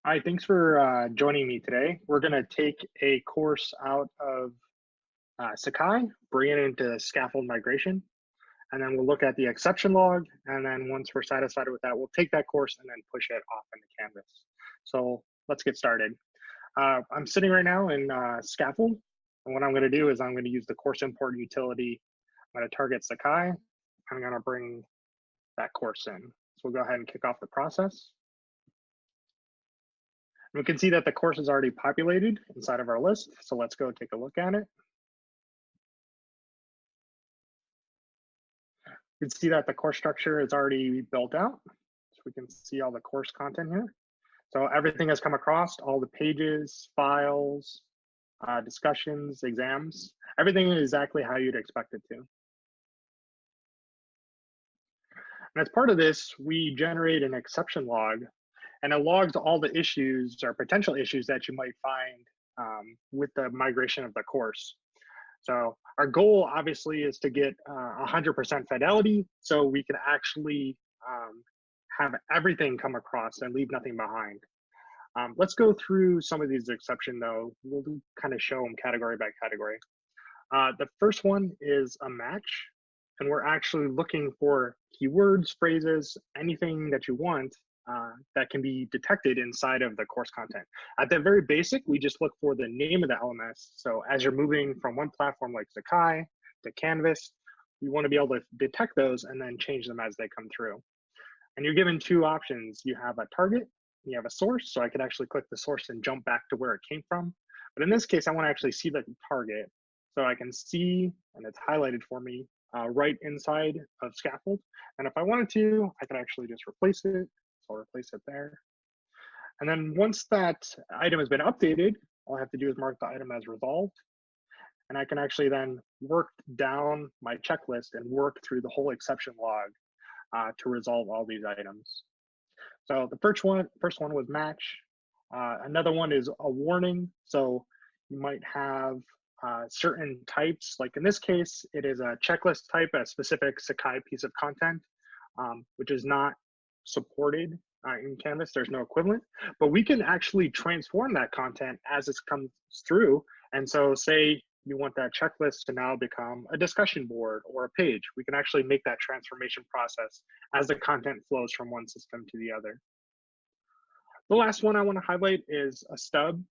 Hi, thanks for joining me today. We're going to take a course out of Sakai, bring it into scaffold migration, and then we'll look at the exception log. And then once we're satisfied with that, we'll take that course and then push it off into Canvas. So let's get started. I'm sitting right now in scaffold. And what I'm going to do is I'm going to use the course import utility. I'm going to target Sakai. I'm going to bring that course in. So we'll go ahead and kick off the process. We can see that the course is already populated inside of our list. So let's go take a look at it. You can see that the course structure is already built out. So we can see all the course content here. So everything has come across, all the pages, files, discussions, exams, everything is exactly how you'd expect it to. And as part of this, we generate an exception log, and it logs all the issues or potential issues that you might find with the migration of the course. So our goal obviously is to get 100% fidelity, so we can actually have everything come across and leave nothing behind. Let's go through some of these exceptions though. We'll kind of show them category by category. The first one is a match, and we're actually looking for keywords, phrases, anything that you want that can be detected inside of the course content. At the very basic, we just look for the name of the LMS. So as you're moving from one platform like Sakai to Canvas, we want to be able to detect those and then change them as they come through. And you're given two options. You have a target, you have a source. So I could actually click the source and jump back to where it came from. But in this case, I want to actually see the target. So I can see, and it's highlighted for me, right inside of scaffold. And if I wanted to, I could actually just replace it. So I'll replace it there. And then once that item has been updated, all I have to do is mark the item as resolved. And I can actually then work down my checklist and work through the whole exception log to resolve all these items. So the first one was match. Another one is a warning. So you might have certain types, like in this case, it is a checklist type, a specific Sakai piece of content, which is not supported in Canvas. There's no equivalent, but we can actually transform that content as it comes through. And so say you want that checklist to now become a discussion board or a page, we can actually make that transformation process as the content flows from one system to the other. The last one I want to highlight is a stub.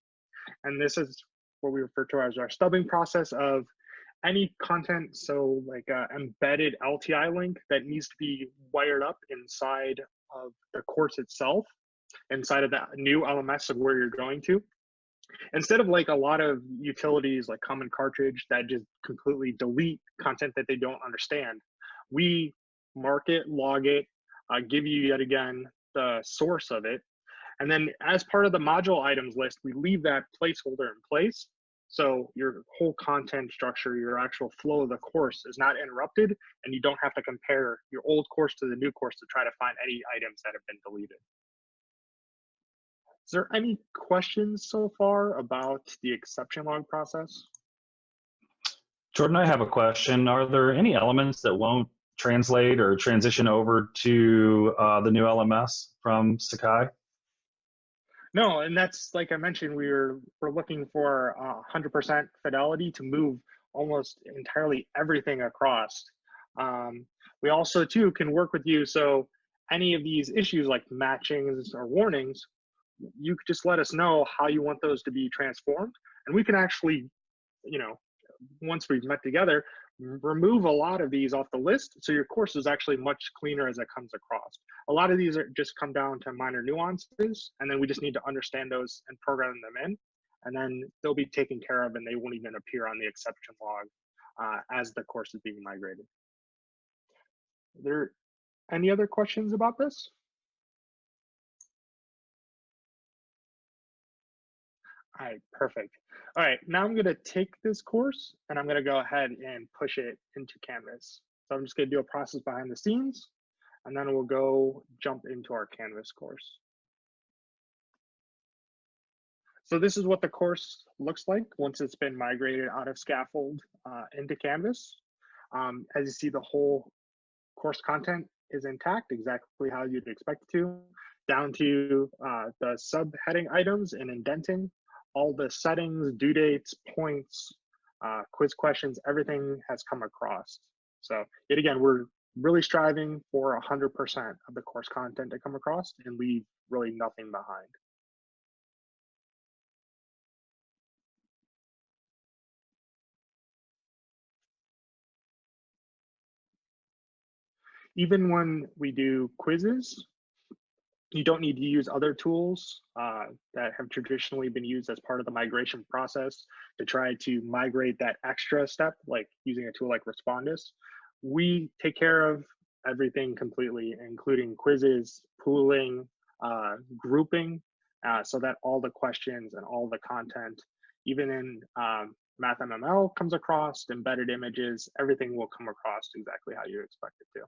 And this is what we refer to as our stubbing process of any content, so like an embedded LTI link that needs to be wired up inside of the course itself, inside of that new LMS of where you're going to. Instead of like a lot of utilities like Common Cartridge that just completely delete content that they don't understand, we mark it, log it, give you yet again the source of it. And then as part of the module items list, we leave that placeholder in place. So your whole content structure, your actual flow of the course is not interrupted, and you don't have to compare your old course to the new course to try to find any items that have been deleted. Is there any questions so far about the exception log process? Jordan, I have a question. Are there any elements that won't translate or transition over to the new LMS from Sakai? No, and that's like I mentioned, we're looking for 100% fidelity to move almost entirely everything across. We also too can work with you. So any of these issues like matchings or warnings, you could just let us know how you want those to be transformed, and we can actually, once we've met together, remove a lot of these off the list, so your course is actually much cleaner as it comes across. A lot of these are just come down to minor nuances, and then we just need to understand those and program them in, and then they'll be taken care of, and they won't even appear on the exception log as the course is being migrated. Are there any other questions about this? All right, perfect. All right, now I'm gonna take this course and I'm gonna go ahead and push it into Canvas. So I'm just gonna do a process behind the scenes, and then we'll go jump into our Canvas course. So this is what the course looks like once it's been migrated out of Scaffold into Canvas. As you see, the whole course content is intact, exactly how you'd expect it to. down to the subheading items and indenting, all the settings, due dates, points, quiz questions, everything has come across. So yet again, we're really striving for 100% of the course content to come across and leave really nothing behind. Even when we do quizzes, you don't need to use other tools that have traditionally been used as part of the migration process to try to migrate that extra step, like using a tool like Respondus. We take care of everything completely, including quizzes, pooling, grouping, so that all the questions and all the content, even in MathMML comes across, embedded images, everything will come across exactly how you expect it to.